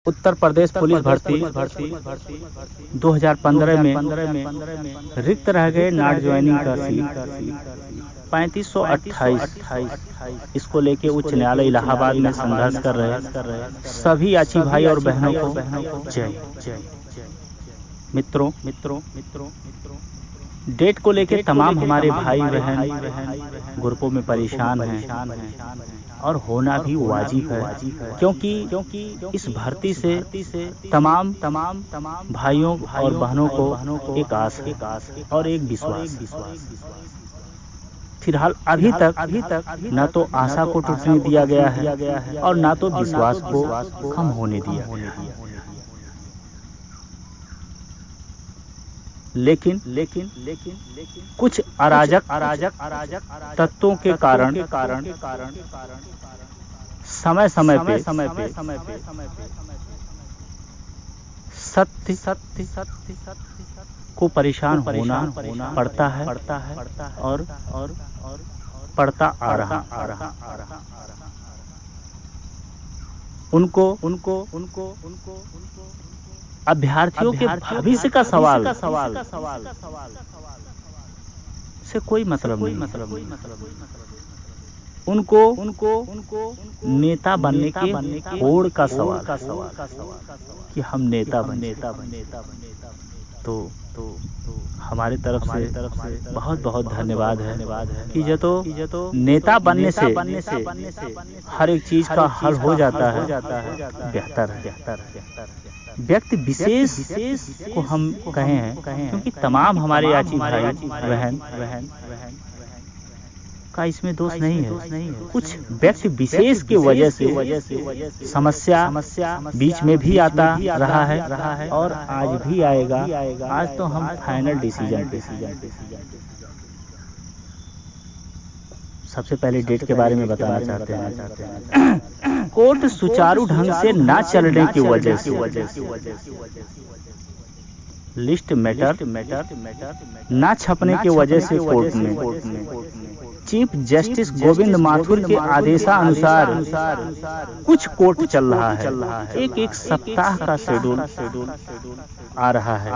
Uttar Pradesh police भर्ती 2015 में रिक्त रह गए नॉट ज्वाइनिंग का सीट 3528 इसको लेके उच्च न्यायालय इलाहाबाद में संघर्ष कर रहे सभी याची भाई और बहनों को जय। मित्रों डेट को लेके तमाम हमारे भाई बहन ग्रुपों में परेशान हैं और होना भी वाजिब है, क्योंकि इस भर्ती से तमाम भाइयों और बहनों को एक आस और एक विश्वास। फिलहाल अभी तक न तो आशा को टूटने दिया गया है और न तो विश्वास को कम होने दिया गया है। लेकिन कुछ अराजक तत्वों के कारण समय पे सत्य को परेशान होना पड़ता है और पड़ता आ रहा। उनको अभ्यर्थियों के भविष्य का सवाल से कोई मतलब नहीं। उनको नेता बनने के होड़ का सवाल कि हम नेता बने। तो हमारे तरफ से बहुत धन्यवाद है कि जो नेता बनने से हर एक चीज का हल हो जाता है, बेहतर है। व्यक्ति विशेष को हम कहे हैं क्योंकि तमाम हमारे याची भाई बहन का इसमें दोष नहीं है। कुछ व्यक्ति विशेष की वजह से समस्या बीच में भी आता रहा है और आज भी आएगा। आज तो हम फाइनल डिसीजन सबसे पहले डेट के बारे में बताना चाहते हैं। कोर्ट सुचारू ढंग से ना चलने की वजह से लिस्ट मैटर ना छपने की वजह से कोर्ट में चीफ जस्टिस गोविंद माथुर के आदेशानुसार कुछ कोर्ट चल रहा है। एक सप्ताह का शेड्यूल आ रहा है,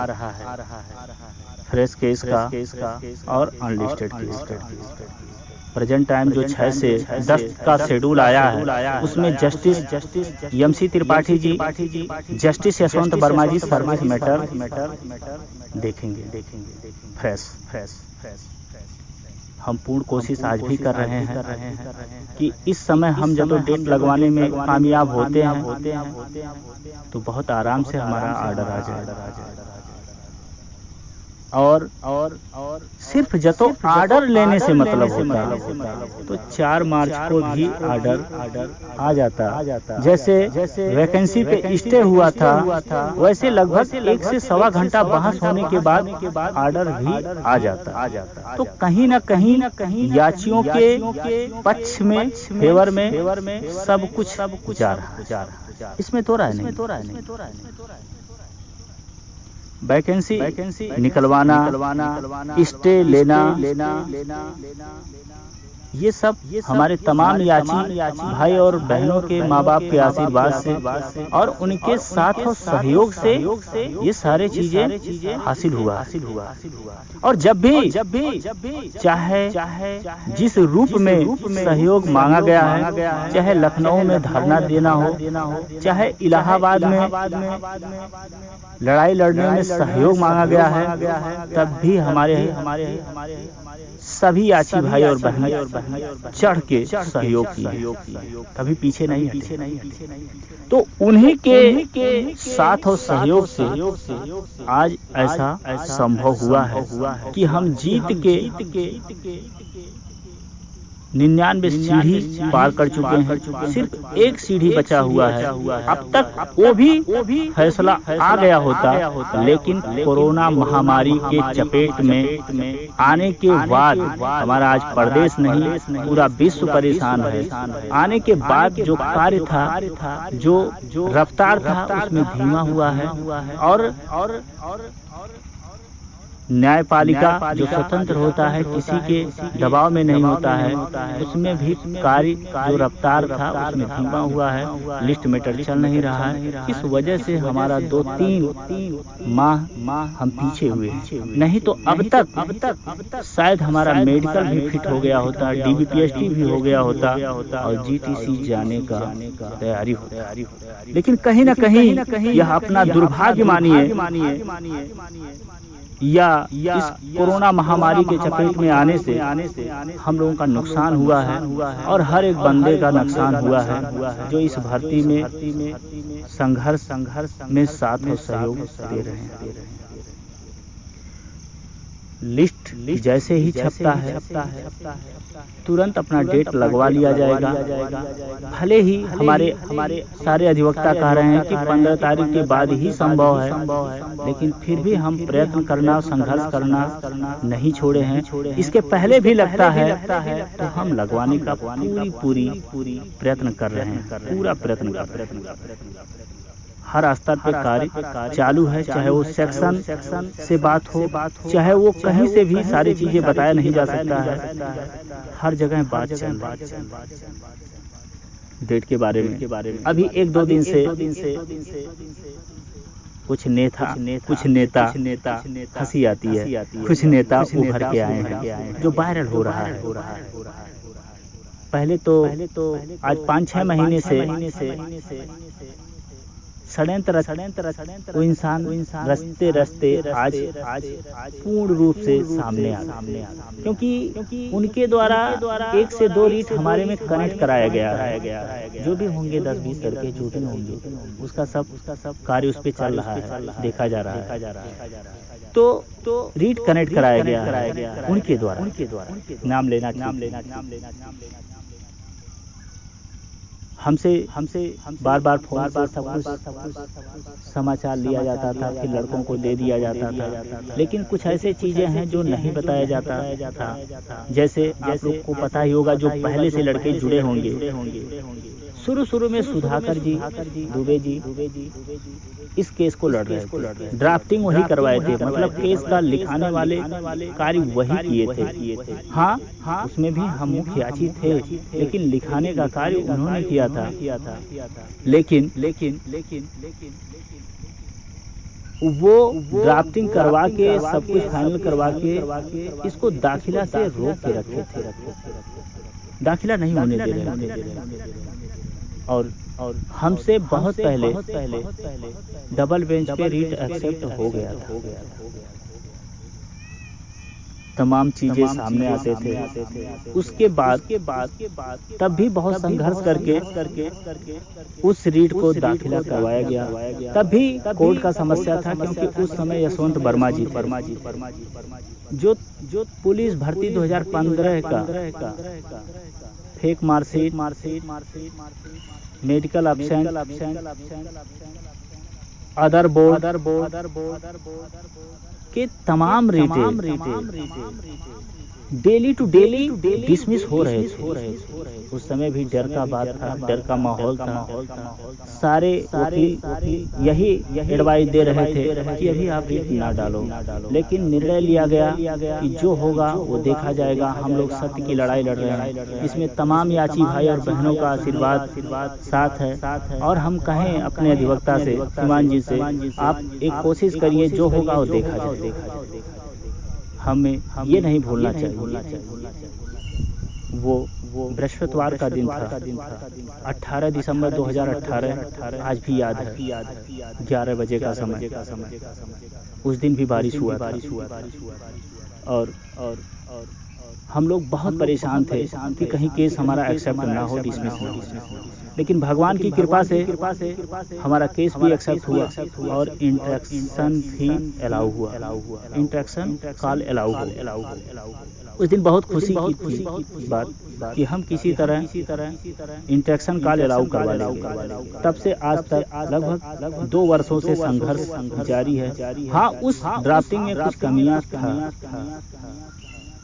फ्रेश केस का और अनलिस्टेड केस का। प्रेजेंट टाइम जो 6 से 10 का शेड्यूल आया है उसमें justice MC Tripathi ji, justice Yashwant Verma जी सर्विस मैटर देखेंगे फ्रेश। हम पूर्ण कोशिश आज भी कर रहे हैं कि इस समय हम जब डेट लगवाने में कामयाब होते हैं तो बहुत आराम से हमारा ऑर्डर आ जाए। और सिर्फ जतो ऑर्डर लेने से मतलब होता है तो 4 मार्च को भी ऑर्डर आ जाता। जैसे वैकेंसी पे स्टे हुआ था वैसे लगभग 1 से सवा घंटा बहस होने के बाद ऑर्डर भी आ जाता। तो कहीं न कहीं याचियों के पक्ष में फेवर में सब कुछ जा रहा। इसमें तो राय नहीं। वैकेंसी निकलवाना, स्टे लेना, ये सब हमारे तमाम याची भाई और बहनों के माँ बाप के आशीर्वाद से और उनके साथ और सहयोग से ये सारे चीजें हासिल हुआ। और जब भी चाहे जिस रूप में सहयोग मांगा गया है, चाहे लखनऊ में धरना देना हो, चाहे इलाहाबाद में लड़ाई लड़ने में सहयोग मांगा गया है, तब भी हमारे सभी याची भाई और बहन चढ़ के सहयोग किया, कभी पीछे नहीं हटे। तो उन्हीं के साथ और सहयोग से आज ऐसा संभव हुआ है कि हम जीत के 99 सीढ़ी पार कर चुके हैं। सिर्फ एक सीढ़ी बचा हुआ है। अब तक वो भी फैसला आ गया होता, लेकिन कोरोना महामारी के चपेट में आने के बाद हमारा आज प्रदेश नहीं पूरा विश्व परेशान है। आने के बाद जो कार्य था, जो रफ्तार था, उसमें धीमा हुआ है और न्यायपालिका जो स्वतंत्र होता है, किसी के दबाव में नहीं होता है, उसमें भी कार्य जो रफ्तार था उसमें धीमा हुआ है, लिस्ट मैटर चल नहीं रहा है। इस वजह से हमारा 2-3 माह हम पीछे हुए हैं। नहीं तो अब तक शायद हमारा मेडिकल भी फिट हो गया होता, DBPST भी हो गया होता और GTC जाने का तैयारी होता। लेकिन कहीं ना कहीं यह अपना दुर्भाग्य मानिए या इस कोरोना महामारी के चपेट में आने से हम लोगों का नुकसान हुआ है और हर एक बंदे का नुकसान हुआ है जो इस भर्ती में संघर्ष में साथ और सहयोग दे रहे हैं। लिस्ट जैसे ही छपता है तुरंत अपना डेट लगवा लिया जाएगा। भले ही हमारे सारे अधिवक्ता कह रहे हैं कि 15 तारीख के बाद ही संभव है, लेकिन फिर भी हम प्रयत्न करना, संघर्ष करना नहीं छोड़े हैं। इसके पहले भी लगता है तो हम लगवाने का पूरी प्रयत्न कर रहे हैं, पूरा प्रयत्न कर रहे हैं। हर स्तर पर कार्य चालू है, चाहे वो सेक्शन से बात हो, चाहे वो कहीं से भी सारी चीजें बताया नहीं जा सकता है, हर जगह बात चल रही है डेट के बारे में। अभी 1-2 दिन से कुछ नेता हंसी आती है, कुछ नेता उभर के आए हैं जो वायरल हो रहा है। पहले तो आज 5-6 महीने से षड्यंत्र वो इंसान रस्ते आज पूर्ण रूप से सामने आ गया, क्योंकि उनके द्वारा 1 से 2 रीट हमारे में कनेक्ट कराया गया है। जो भी होंगे 10-20 लड़के जो भी होंगे उसका सब कार्य उस पर चल रहा है, देखा जा रहा है। तो रीट कनेक्ट कराया गया उनके द्वारा नाम लेना हमसे बार फोन पर सब कुछ समाचार लिया जाता था, फिर लड़कों को दे दिया जाता था। लेकिन कुछ ऐसे चीजें हैं जो नहीं बताया जाता था। जैसे आप लोग को पता ही होगा, जो पहले से लड़के जुड़े होंगे, शुरू में सुधाकर जी, दुबे जी इस केस को लड़ रहे थे, ड्राफ्टिंग वही करवाए थे, मतलब केस का लिखाने वाले कार्य वही किए थे। हाँ, उसमें भी हम मुख्य याची थे, लेकिन लिखाने का कार्य उन्होंने किया था। लेकिन वो ड्राफ्टिंग करवा के सब कुछ फाइनल करवा के इसको दाखिला से रोक के रखे थे, दाखिला नहीं होने दे रहे। और हमसे बहुत पहले डबल बेंच पे रीट एक्सेप्ट हो गया था। तमाम चीजें सामने आते थे। उसके बाद तब भी बहुत संघर्ष करके उस रीट को दाखिला करवाया गया। तब भी कोर्ट का समस्या था, क्योंकि उस समय यशवंत वर्मा जी जो पुलिस भर्ती 2015 का fake marksheet, medical absent, other board के तमाम retail daily to daily dismiss हो रहे थे। उस समय भी डर का बात था, डर का माहौल था। सारे वकील यही एडवाइस दे रहे थे कि अभी आप रिट ना डालो, लेकिन निर्णय लिया गया कि जो होगा वो देखा जाएगा। हम लोग सत्य की लड़ाई लड़ रहे हैं, इसमें तमाम याची भाई और बहनों का आशीर्वाद साथ है। और हम कहें अपने अधिवक्ता से, श्रीमान जी से, आप एक कोशिश करिए, जो होगा वो देखा जाएगा। हमें ये नहीं भूलना चाहिए। वो बृहस्पतिवार का दिन था, 18 दिसंबर 2018, आज भी याद है, 11 बजे का समय। उस दिन भी बारिश हुआ था और हम लोग बहुत परेशान थे कि कहीं केस हमारा एक्सेप्ट ना हो, डिसमिस ना हो। लेकिन भगवान की कृपा से हमारा केस भी एक्सेप्ट हुआ और इंटरेक्शन भी अलाउ हुआ, इंटरेक्शन कॉल अलाउ हुआ। उस दिन बहुत खुशी की बात कि हम किसी तरह इंटरेक्शन कॉल अलाउ करवा लेंगे। तब से आज तक लगभग 2 वर्षों से संघर्ष जारी है। हाँ, उस ड्राफ्टिंग में कुछ कमियां था,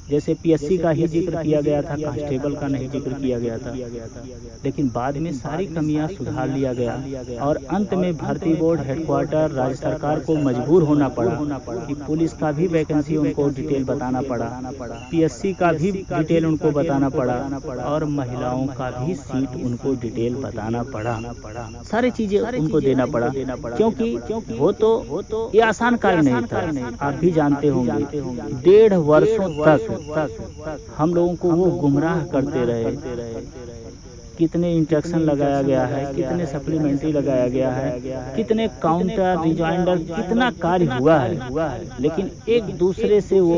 जैसे पीएससी का ही जिक्र किया गया था, कांस्टेबल का नहीं जिक्र किया गया था। लेकिन बाद में सारी कमियां सुधार लिया गया और अंत में भर्ती बोर्ड हेडक्वार्टर राज्य सरकार को मजबूर होना पड़ा कि पुलिस का भी वैकेंसी उनको डिटेल बताना पड़ा, पीएससी का भी डिटेल उनको बताना पड़ा और महिलाओं का भी सीट उनको डिटेल बताना पड़ा। सारी चीजें उनको देना पड़ा, क्योंकि वो तो ये आसान कार्य नहीं था। आप भी जानते होंगे 1.5 वर्षों तक हम लोगों को वो गुमराह करते रहे। कितने इंजेक्शन लगाया गया है, कितने सप्लीमेंट्री लगाया गया है, कितने काउंटर रिजॉइंडर, कितना कार्य हुआ है। लेकिन एक दूसरे से वो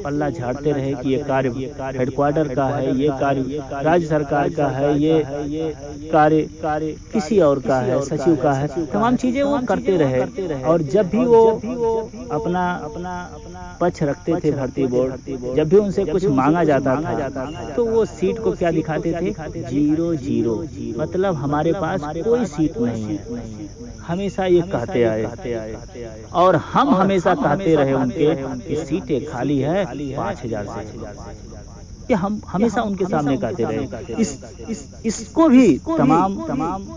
पल्ला झाड़ते रहे कि ये कार्य हेडक्वार्टर का है, ये कार्य राज्य सरकार का है, ये कार्य किसी और का है, सचिव का है। तमाम चीजें वो करते रहे और जब भी वो अपना पक्ष रखते थे भर्ती बोर्ड, जब भी उनसे कुछ मांगा जाता था तो वो सीट को क्या दिखाते थे, 0-0, मतलब हमारे पास कोई सीट नहीं है। हमेशा ये कहते आए और हम हमेशा कहते रहे उनके कि सीटें खाली है 5000 से। कि हम हमेशा उनके सामने कहते रहे। इसको भी तमाम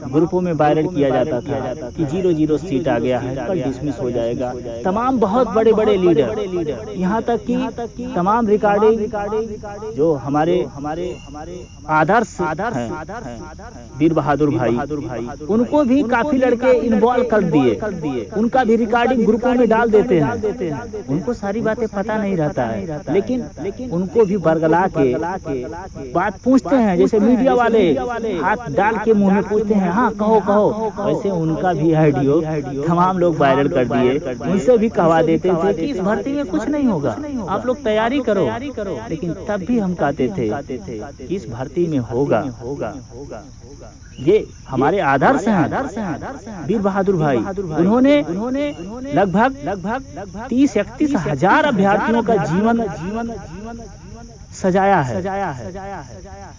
ग्रुपों में वायरल किया जाता था कि 0-0 सीट आ गया है, कल डिसमिस हो जाएगा। तमाम बहुत बड़े बड़े लीडर, यहाँ तक कि तमाम रिकॉर्डिंग जो हमारे आदर्श हैं, वीर बहादुर भाई, उनको भी काफी लड़के इन्वॉल्व कर दिए। उनका भी रिकॉर्डिंग ग्रुपों में डाल देते हैं। उनको सारी बातें पता नहीं रहता है, लेकिन उनको भी बरगला के बात पूछते हैं। जैसे मीडिया वाले हाथ डाल के मुंह में पूछते हैं, हाँ कहो। वैसे उनका भी ऑडियो तमाम लोग वायरल कर दिए। उनसे भी कहवा देते थे कि इस भर्ती में कुछ नहीं होगा, आप लोग तैयारी करो। लेकिन तब भी हम कहते थे इस भर्ती में होगा। ये हमारे आदर्श हैं वीर बहादुर भाई। उन्होंने लगभग 30-31 हजार अभ्यर्थियों का जीवन सजाया है।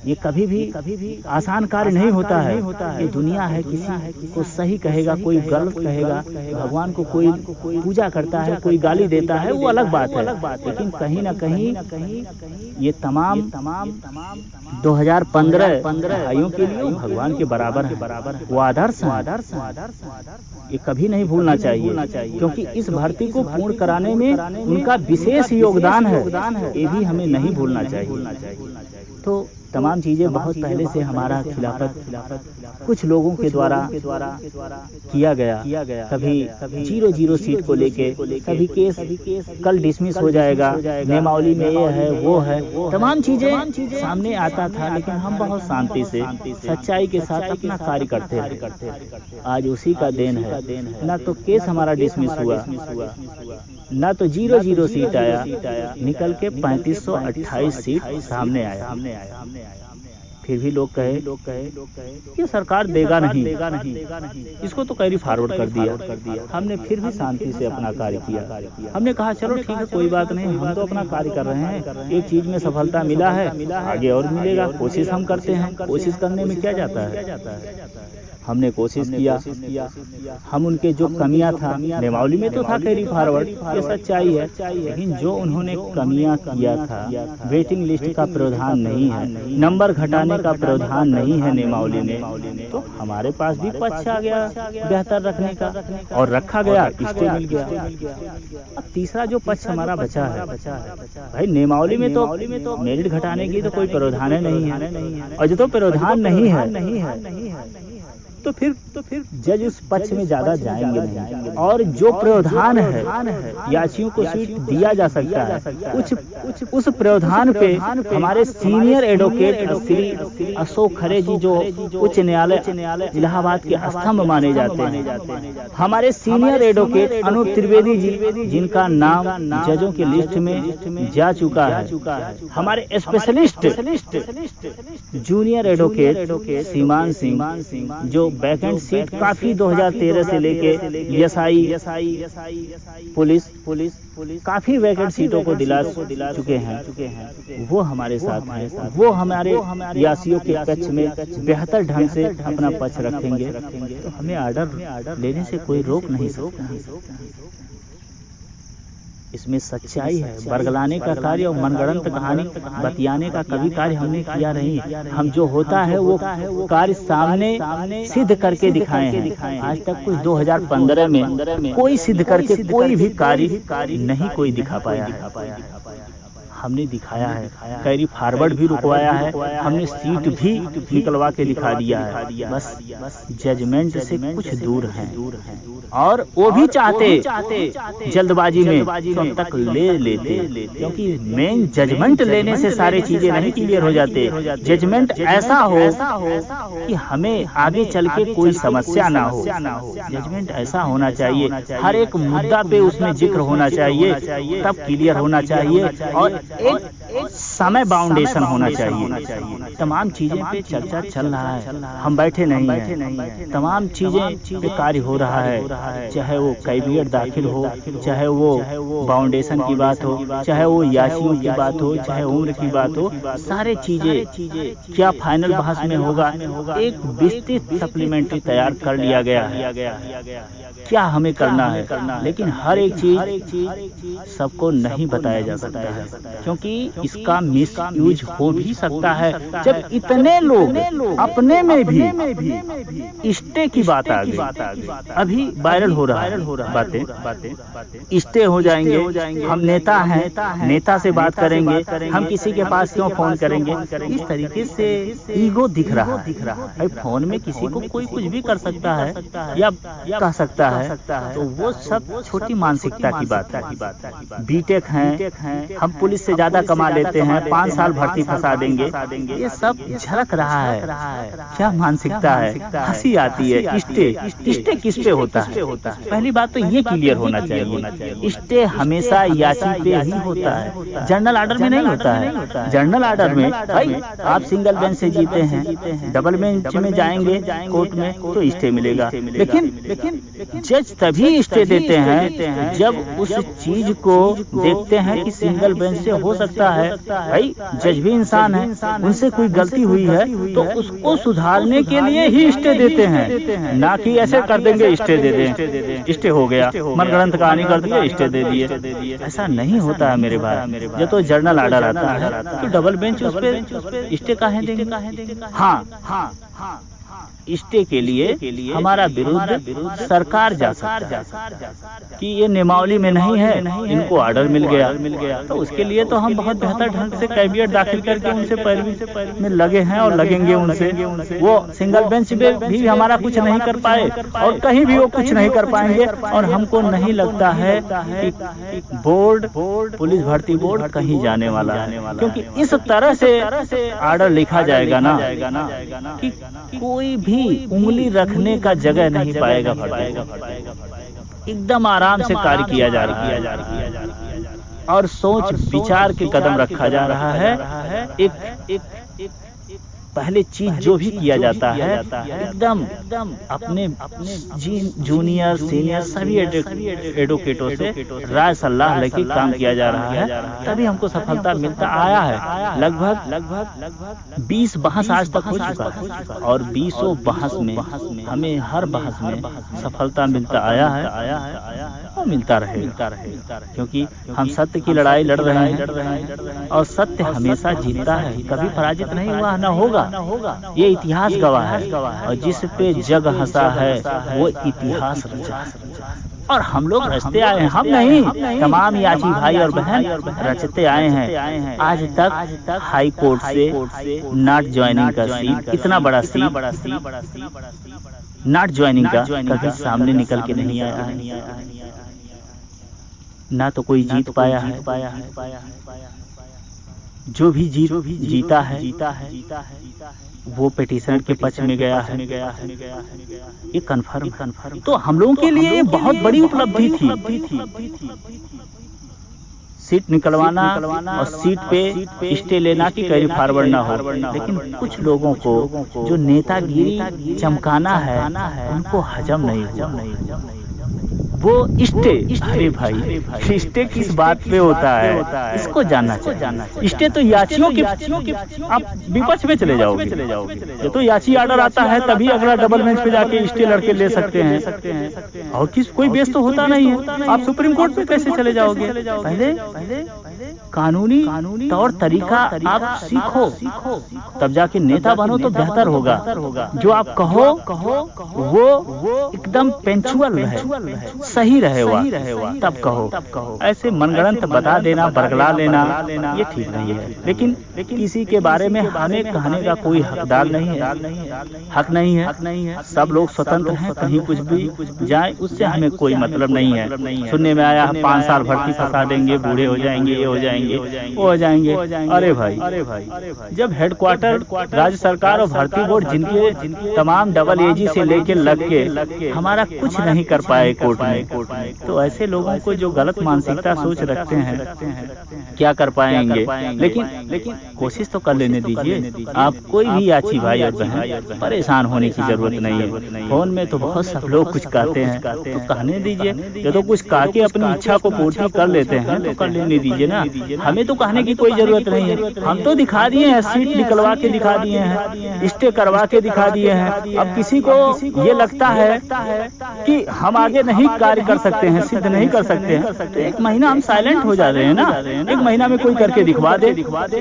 ये कभी भी आसान कार्य नहीं होता है। ये दुनिया है, किसी को सही कहेगा, कोई गलत कहेगा, भगवान को कोई पूजा करता है, कोई गाली देता है, वो अलग बात है। लेकिन कहीं ना कहीं ये तमाम 2015 भाइयों के लिए भगवान के बराबर है। वो आदर्श ये कभी नहीं भूलना चाहिए, क्योंकि इस भर्ती को पूर्ण कराने में उनका विशेष योगदान है। ये भी हमें नहीं भूलना चाहिए। तो तमाम चीजें बहुत पहले से हमारा खिलाफत कुछ लोगों के द्वारा किया गया। कभी 0-0 सीट को लेके, कभी केस कल डिसमिस हो जाएगा, नियमावली में ये है वो है, तमाम चीजें सामने आता था। लेकिन हम बहुत शांति से सच्चाई के साथ अपना कार्य करते थे। आज उसी का देन है, ना तो केस हमारा डिसमिस हुआ, ना तो 0-0 सीट आया, निकल के 3528 सीट सामने आया। फिर भी लोग कहे ये सरकार देगा नहीं, इसको तो कैरी फॉरवर्ड कर दिया। हमने फिर भी शांति से अपना कार्य किया। हमने कहा चलो ठीक है, कोई बात नहीं, हम तो अपना कार्य कर रहे हैं। एक चीज में सफलता मिला है, आगे और मिलेगा। कोशिश हम करते हैं, कोशिश करने में क्या जाता है। हमने कोशिश किया। हम उनके जो कमियां था, नियमावली में तो था कैरी फॉरवर्ड, ये सच्चाई है। लेकिन जो उन्होंने कमियां किया था, वेटिंग लिस्ट का प्रावधान नहीं है, नंबर घटाने का प्रावधान नहीं है नियमावली में, तो हमारे पास भी पक्ष आ गया बेहतर रखने का, और रखा गया, स्टे मिल गया। अब तीसरा जो पक्ष हमारा बचा है, भाई नियमावली में तो मेरिट घटाने की तो कोई प्रावधान नहीं है, और जो तो प्रावधान नहीं है तो फिर जज उस पक्ष में ज्यादा जाएंगे नहीं। और जो प्रावधान है, याचियों को सीट दिया जा सकता है, उस प्रावधान पे हमारे सीनियर एडवोकेट श्री अशोक खरे जी, जो उच्च न्यायालय इलाहाबाद के स्तंभ माने जाते हैं, हमारे सीनियर एडवोकेट अनूप त्रिवेदी जी, जिनका नाम जजों की लिस्ट में जा चुका है, हमारे स्पेशलिस्ट जूनियर एडवोकेट सीमान सिंह, जो वैकेंट सीट काफी 2013 से लेके एसआई पुलिस काफी वैकेंट सीटों को दिला चुके हैं, वो हमारे साथ हैं। वो हमारे यासियों के पक्ष में बेहतर ढंग से अपना पक्ष रखेंगे, तो हमें आर्डर लेने से कोई रोक नहीं सकता। इसमें सच्चाई है। बरगलाने का कार्य और मनगढ़ंत कहानी बतियाने का कभी कार्य हमने किया नहीं। हम जो होता है वो कार्य सामने सिद्ध करके दिखाए हैं। आज तक कुछ 2015 में कोई सिद्ध करके कोई भी कार्य नहीं कोई दिखा पाया है। हमने दिखाया है, कैरी फॉरवर्ड भी रुकवाया है, हमने सीट भी निकलवा के दिखा दिया है। बस जजमेंट से कुछ दूर हैं और वो भी चाहते जल्दबाजी में तो अब तक ले लेते, क्योंकि मेन जजमेंट लेने से सारी चीजें नहीं क्लियर हो जाते। जजमेंट ऐसा हो कि हमें आगे चल के कोई समस्या ना हो। जजमेंट ऐसा होना चाहिए, हर एक मुद्दा पे उसमें जिक्र होना चाहिए, तब क्लियर होना चाहिए और एक समय बाउंडेशन होना चाहिए। तमाम चीजें पे चर्चा चल रहा है, हम बैठे नहीं हैं। तमाम चीजें पे कार्य हो रहा है, चाहे वो कैबिनेट दाखिल हो, चाहे वो बाउंडेशन की बात हो, चाहे वो याचियों की बात हो, चाहे उम्र की बात हो, सारे चीजें क्या फाइनल बहस में होगा। एक विस्तृत सप्लीमेंट्री तैयार कर लिया गया है, क्या हमें करना है, लेकिन हर एक चीज सबको नहीं बताया जा सकता है, क्योंकि इसका मिस यूज हो भी सकता है। जब इतने लोग अपने में भी स्टे की बात आ गई, अभी वायरल हो रहा है बातें, स्टे हो जाएंगे, हम नेता हैं, नेता से बात करेंगे, हम किसी के पास क्यों फोन करेंगे, इस तरीके से ईगो दिख रहा है। फोन में किसी को कोई कुछ भी कर सकता है या कह सकता है, तो वो सब छोटी मानसिकता की बात है। बीटेक हैं, हम पुलिस से ज्यादा कमा लेते हैं, 5 साल भर्ती फंसा देंगे, ये सब झलक रहा है। क्या मानसिकता है, हंसी आती है। स्टे किस पे होता है? पहली बात तो ये क्लियर होना चाहिए, स्टे हमेशा याची पे ही होता है, जनरल ऑर्डर में नहीं होता है। जनरल ऑर्डर में भाई आप सिंगल बेंच से जीते हैं, डबल बेंच में जाएंगे कोर्ट में तो स्टे मिलेगा, लेकिन जज तभी स्टे देते हैं जब उस चीज को देखते हैं कि सिंगल बेंच से हो सकता है। भाई जज भी इंसान है, उनसे कोई गलती हुई है तो उसको सुधारने के लिए ही स्टे देते हैं, ना कि ऐसे कर देंगे स्टे दे दें, स्टे हो गया, मनगढ़ंत कहानी कर दिए, स्टे दे दिए। ऐसा नहीं होता है मेरे भाई। जब तो जर्नल ऑर्डर आता है तो डबल बेंच उस पे स्टे काहे देंगे। हाँ, स्टे के लिए हमारा विरुद्ध सरकार जा सकता है कि ये नियमावली में नहीं है, इनको ऑर्डर मिल गया, तो उसके लिए तो हम बहुत बेहतर ढंग से कैबिनेट दाखिल करके उनसे पैरवी में लगे हैं और लगेंगे उनसे। वो सिंगल बेंच पे भी हमारा कुछ नहीं कर पाए और कहीं भी वो कुछ नहीं कर पाएंगे, और हमको नहीं लगता है कि बोर्ड पुलिस भर्ती बोर्ड कहीं जाने वाला है, क्योंकि इस तरह से ऑर्डर लिखा जाएगा ना कि कोई भी उंगली रखने का जगह नहीं पाएगा। एकदम आराम से कार्य किया जा रहा है और सोच विचार के कदम रखा जा रहा है। एक पहले चीज जो भी किया जाता है एकदम अपने जूनियर सीनियर सभी एडवोकेटों से राय सलाह लेके काम किया जा रहा है, तभी हमको सफलता मिलता आया है। लगभग 20 बहस आज तक हो चुका है और 20 बहस में हमें हर बहस में सफलता मिलता आया है और मिलता रहे, क्योंकि हम सत्य की लड़ाई लड़ रहे हैं और सत्य हमेशा जीतता है, कभी पराजित नहीं हुआ न होगा। ये इतिहास गवाह है, और जिस पे जग हंसा है वो इतिहास रचा। और हम लोग रचते आए हैं, हम नहीं, तमाम याची भाई और बहन रचते आए हैं। आज तक हाई कोर्ट से नॉट ज्वाइनिंग का सीट, इतना बड़ा सीट नॉट ज्वाइनिंग का कभी सामने निकल के नहीं आया है, ना तो कोई जीत पाया है। जो भी जीता है वो पिटीशनर के पक्ष में गया है, ये कन्फर्म। तो हम लोगों के लिए बहुत बड़ी उपलब्धि थी सीट निकलवाना और सीट पे स्टे लेना कि कैरी फॉरवर्ड ना हो। लेकिन कुछ लोगों को जो नेतागिरी चमकाना है उनको हजम नहीं हुआ। वो स्टे, अरे भाई स्टे किस बात पे होता है, इसको जानना चाहिए। स्टे तो याचियों के आप विपक्ष में चले जाओगे। ये तो याची आर्डर आता है तभी अगला डबल बेंच पे जाके स्टे लड़के ले सकते हैं, और कोई बेस तो होता नहीं है। आप सुप्रीम कोर्ट पे कैसे चले जाओगे? पहले कानूनी तौर तरीका आप सीखो, तब जाके नेता बनो तो बेहतर होगा। जो आप कहो वो एकदम पेंचुअल रहे, सही रहे तब कहो। ऐसे मनगढ़ंत बता देना, बरगला लेना, ये ठीक नहीं है। लेकिन किसी के बारे में हमें कहने का कोई हकदार नहीं है, हक नहीं है। सब लोग स्वतंत्र हैं, कहीं कुछ भी जाए उससे हमें कोई मतलब नहीं है। सुनने में आया 5 साल भर्ती फंसा देंगे, बूढ़े हो जाएंगे, ये हो जाएंगे, वो हो जाएंगे। अरे भाई जब हेडक्वार्टर राज्य सरकार और भर्ती बोर्ड जिनके तमाम डबल एजी से लेके लग के हमारा कुछ नहीं कर पाए कोर्ट में, तो ऐसे लोगों को जो गलत मानसिकता सोच रखते हैं क्या कर पाएंगे? लेकिन कोशिश तो कर लेने दीजिए। आप कोई भी याची भाई और बहन परेशान होने की जरूरत नहीं है। फोन में तो बहुत सब लोग कुछ कहते हैं, तो कहने दीजिए। ये तो कुछ कह के अपनी इच्छा को पूर्ति कर लेते हैं तो कर लेने दीजिए ना। हमें तो कहने की कोई जरूरत नहीं है। हम तो दिखा दिए हैं, सीट निकलवा के दिखा दिए हैं, स्टे करवा के दिखा दिए हैं। अब किसी को ये लगता है कि हम आगे नहीं कार्य कर सकते हैं, सिद्ध नहीं कर सकते हैं, तो 1 महीना हम साइलेंट हो जा रहे हैं ना। 1 महीना में कोई करके दिखवा दे,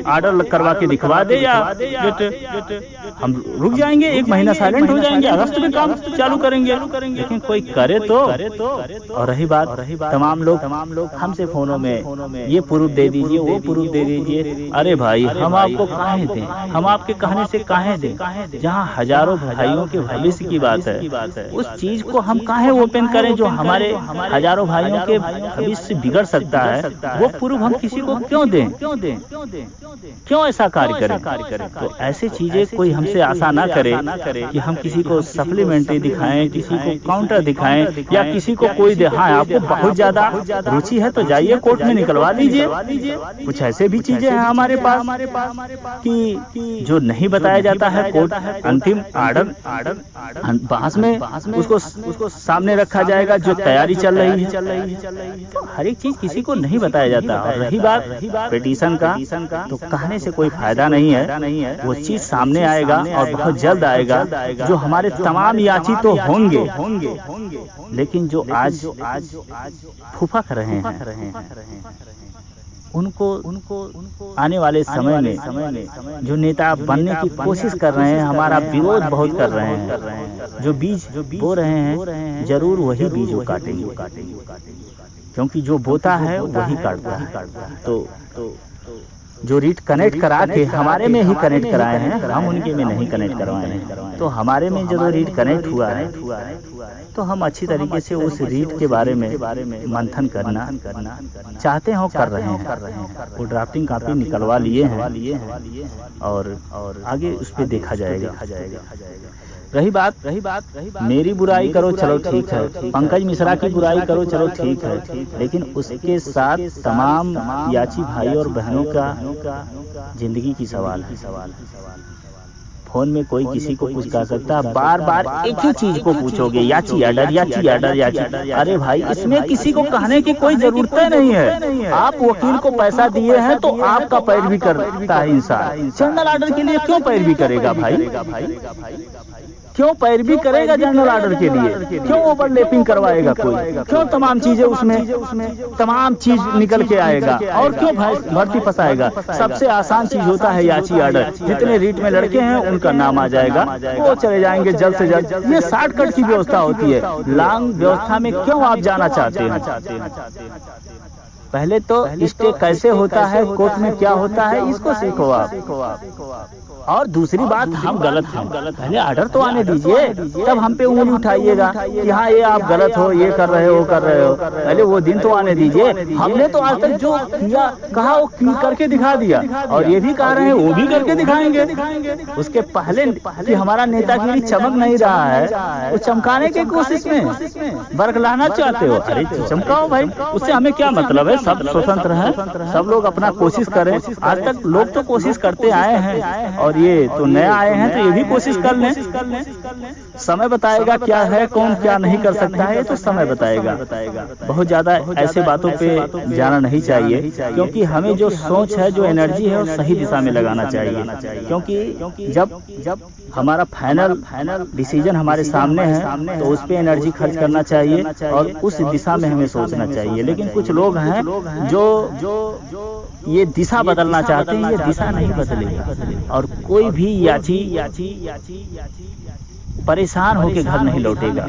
आर्डर करवा के दिखवा दे, या हम रुक जाएंगे, 1 महीना साइलेंट हो जाएंगे, अगस्त में काम चालू करेंगे। लेकिन कोई करे तो। और रही बात तमाम लोग हमसे फोनों में ये प्रूफ दे दीजिए, वो प्रूफ दे दीजिए। अरे भाई हम आपको काहे दें, हम आपके कहने से काहे दें? जहाँ हजारों भाइयों के भविष्य की बात है, उस चीज को हम काहे ओपन करें जो हमारे हजारों भाइयों के भविष्य बिगड़ सकता है? वो प्रूफ हम किसी को क्यों दें? क्यों ऐसा कार्य करें? तो ऐसी चीजें कोई हमसे आशा ना करे कि हम किसी को सप्लीमेंट्री दिखाएं, किसी को काउंटर दिखाएं, या किसी को कोई दे। हाँ, आपको बहुत ज्यादा रुचि है तो जाइए कोर्ट में निकलवा लीजिए। कुछ ऐसे भी चीजें हैं हमारे पास कि जो नहीं बताया जाता है। कोर्ट अंतिम आर्डर बहस में उसको सामने रखा जाएगा, जो तैयारी चल रही है। तो हर एक चीज किसी को नहीं बताया जाता। और रही बात पिटीशन का, तो कहने से कोई फायदा नहीं है। वो चीज सामने आएगा और बहुत जल्द आएगा। जो हमारे तमाम याची तो होंगे, लेकिन जो आज फुफक रहे हैं उनको आने वाले समय में जो नेता बनने की कोशिश कर रहे हैं, हमारा विरोध बहुत कर रहे हैं, जो बीज बो रहे हैं, जरूर वही बीज वो काटेंगे। क्योंकि जो बोता है वही काटता है। तो जो रीट कनेक्ट करा के हमारे में ही कनेक्ट कराए हैं, हम उनके में नहीं कनेक्ट करवाए हैं। तो हमारे में जो रीट कनेक्ट हुआ है, तो हम अच्छी तरीके से उस रीट के बारे में मंथन करना चाहते हो, कर रहे हैं। वो ड्राफ्टिंग कॉपी निकलवा लिए हैं और आगे उस पर देखा जाएगा। रही बात मेरी बुराई करो चलो ठीक है, पंकज मिश्रा की बुराई करो चलो ठीक है, लेकिन उसके साथ तमाम याची भाई और बहनों का जिंदगी की सवाल है। फोन में कोई किसी को कुछ कह सकता है, बार बार एक ही चीज को पूछोगे, याची आर्डर। अरे भाई इसमें किसी को कहने की कोई जरूरत नहीं है। आप वकील को पैसा दिए हैं तो आपका पैरवी करता है इंसान। जनरल आर्डर के लिए क्यों पैरवी करेगा भाई? क्यों पैरवी करेगा जनरल आर्डर के लिए? क्यों ओवरलैपिंग करवाएगा कोई? क्यों तमाम चीजें उसमें तमाम चीज निकल के आएगा? और क्यों भर्ती फंसाएगा? सबसे आसान चीज होता है याची आर्डर। जितने रीट में लड़के हैं उनका नाम आ जाएगा, वो चले जाएंगे जल्द से जल्द। ये शॉर्टकट की व्यवस्था होती है। लॉन्ग व्यवस्था में क्यों आप जाना चाहते हैं? पहले तो स्टे कैसे होता है, कोर्ट में क्या होता है, इसको सीखो आप। और दूसरी बात, हम गलत हैं, पहले आर्डर तो आने दीजिए, तब हम पे उंगली उठाइएगा कि हाँ ये आप गलत हो, ये कर रहे हो। पहले वो दिन तो आने दीजिए। हमने तो आज तक जो किया कहा वो करके दिखा दिया, और ये भी कह रहे हैं वो भी करके दिखाएंगे। उसके पहले कि हमारा नेतागिरी चमक नहीं रहा है, वो चमकाने की कोशिश में बरगलाना चाहते हो। अरे चमकाओ भाई, उससे हमें क्या मतलब है? सब स्वतंत्र हैं, सब लोग अपना कोशिश करें। आज तक लोग तो कोशिश करते आए हैं, और ये तो नया आए हैं तो ये भी कोशिश कर लें। समय बताएगा क्या है, कौन क्या नहीं कर सकता है, ये तो समय बताएगा। बहुत ज्यादा ऐसे बातों पे जाना नहीं चाहिए, क्योंकि हमें जो सोच है, जो एनर्जी है, वो सही दिशा में लगाना चाहिए। क्योंकि जब हमारा फाइनल डिसीजन हमारे सामने है, तो उस पे एनर्जी खर्च करना चाहिए और उस दिशा में हमें सोचना चाहिए। लेकिन कुछ लोग हैं जो ये दिशा बदलना चाहते हैं, ये दिशा नहीं बदलेगा। और कोई भी याची परेशान होके घर नहीं लौटेगा।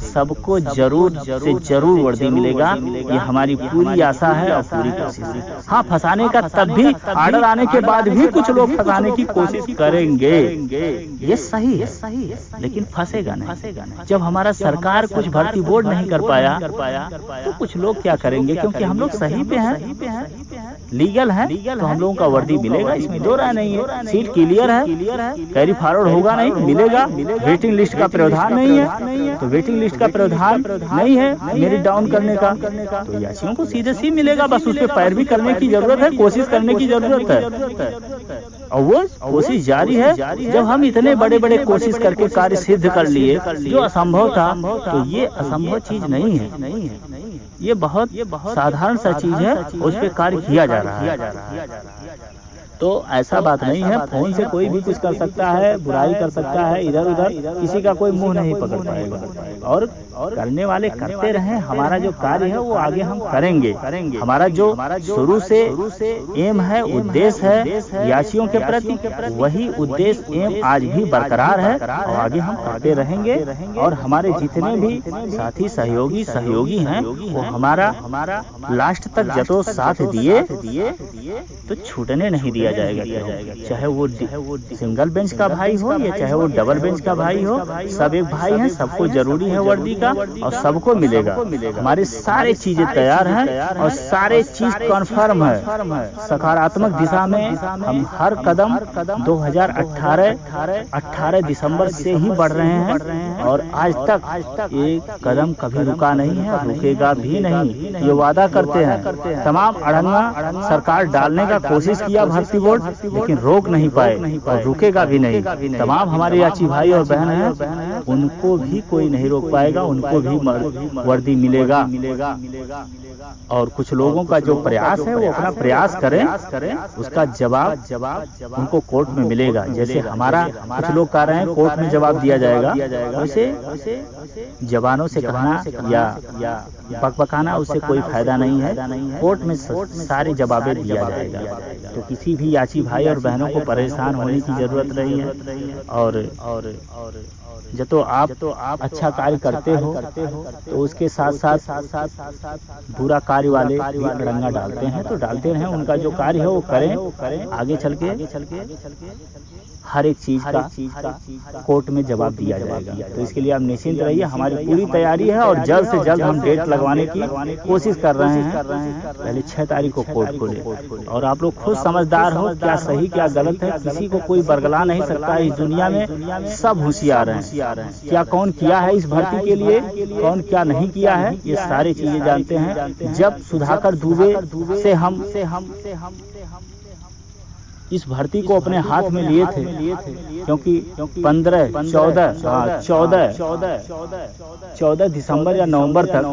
सबको जरूर से जरूर वर्दी मिलेगा, ये हमारी पूरी आशा है और पूरी कोशिश है। हाँ, फंसाने का तब भी, आर्डर आने के बाद भी कुछ लोग फंसाने की कोशिश करेंगे, ये सही है, लेकिन फंसेगा नहीं। जब हमारा सरकार कुछ भर्ती बोर्ड नहीं कर पाया तो कुछ लोग क्या करेंगे, क्योंकि हम लोग सही पे हैं, लीगल है, तो हम लोगों का वर्दी मिलेगा, इसमें दो राय नहीं है। सीट क्लियर है, कैरी फॉरवर्ड होगा नहीं, मिलेगा। वेटिंग लिस्ट का प्रावधान नहीं है, तो वेटिंग लिस्ट का प्रावधान नहीं है मेरिट डाउन करने का, तो याचियों को सीधे सी मिलेगा। बस उस पर पैरवी करने की जरूरत है, कोशिश करने की जरूरत है, और वो कोशिश जारी है। जब हम इतने बड़े बड़े कोशिश करके कार्य सिद्ध कर लिए जो असंभव था, तो ये असंभव चीज नहीं है, ये बहुत साधारण सा चीज है, उस पर कार्य किया जा रहा है। तो ऐसा बात नहीं है, फोन से कोई भी कुछ कर सकता है, बुराई कर सकता है, इधर उधर किसी का कोई मुंह नहीं पकड़ पाएगा। और करने वाले करते रहें, हमारा जो कार्य है वो आगे हम करेंगे। हमारा जो शुरू से एम है, उद्देश्य है याचियों के प्रति, वही उद्देश्य एम आज भी बरकरार है और आगे हम करते रहेंगे। और हमारे जितने भी साथी सहयोगी हैं, वो हमारा लास्ट तक जतो साथ दिए तो छूटने नहीं दिया जाएगा। चाहे वो सिंगल बेंच का भाई हो या चाहे वो डबल बेंच का भाई हो, सब एक भाई हैं, सबको जरूरी है वर्दी का और सबको मिलेगा। हमारी सारी चीजें तैयार हैं और सारे चीज कन्फर्म है। सकारात्मक दिशा में हम हर कदम 2018 दिसंबर से ही बढ़ रहे हैं और आज तक एक कदम कभी रुका नहीं है, रुकेगा भी नहीं। ये वादा करते हैं। तमाम अड़ंगा सरकार डालने का कोशिश किया भर्ती बोर्ड, लेकिन रोक नहीं पाए और रुकेगा भी नहीं। तमाम हमारे याची भाई और बहन हैं, उनको भी कोई नहीं रोक पाएगा, उनको भी वर्दी मिलेगा। और कुछ लोगों का जो प्रयास है वो अपना प्रयास करें, उसका जवाब उनको कोर्ट में मिलेगा। जैसे हमारा कुछ लोग कह रहे हैं कोर्ट में जवाब दिया जाएगा, वैसे जवानों से कहना या बकबकाना उससे कोई फायदा नहीं है। कोर्ट में सारे जवाबें दिया जाएगा, तो किसी भी याची भाई और बहनों को परेशान होने की जरूरत नहीं है। और जब तो आप अच्छा कार्य करते हो तो उसके साथ साथ बुरा कार्य वाले भी अड़ंगा डालते हैं, तो डालते रहें। उनका जो कार्य है वो करें, आगे चल के हर एक चीज का कोर्ट में जवाब दिया जाएगा। तो इसके लिए आप निश्चिंत रहिए, हमारी पूरी तैयारी है और जल्द से जल्द हम डेट लगवाने की कोशिश कर रहे हैं। पहले 6 तारीख को कोर्ट खोले और आप लोग खुद समझदार हो, क्या सही क्या गलत है, किसी को कोई बरगला नहीं सकता। इस दुनिया में सब होशियार हैं, क्या कौन किया है इस भर्ती के लिए, कौन क्या नहीं किया है, ये सारी चीजें जानते हैं। जब सुधाकर दुबे से हम इस भर्ती को अपने हाथ में लिए थे, क्योंकि 14 दिसंबर या नवंबर तक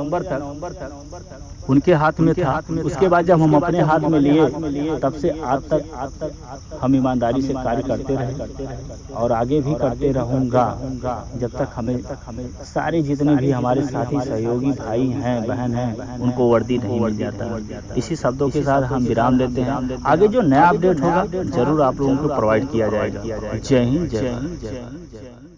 उनके हाथ में था। उसके बाद जब हम अपने हाथ में लिए, तब से आज तक हम ईमानदारी से कार्य करते रहे और आगे भी करते रहूंगा, जब तक हमें सारे जितने भी हमारे साथी सहयोगी भाई हैं बहन हैं उनको वर्दी नहीं मिल जाता। इसी शब्दों के साथ हम विराम लेते हैं। आगे जो नया अपडेट होगा जरूर आप लोगों को प्रोवाइड किया जाएगा। जय हिंद, जय हिंद, जय हिंद।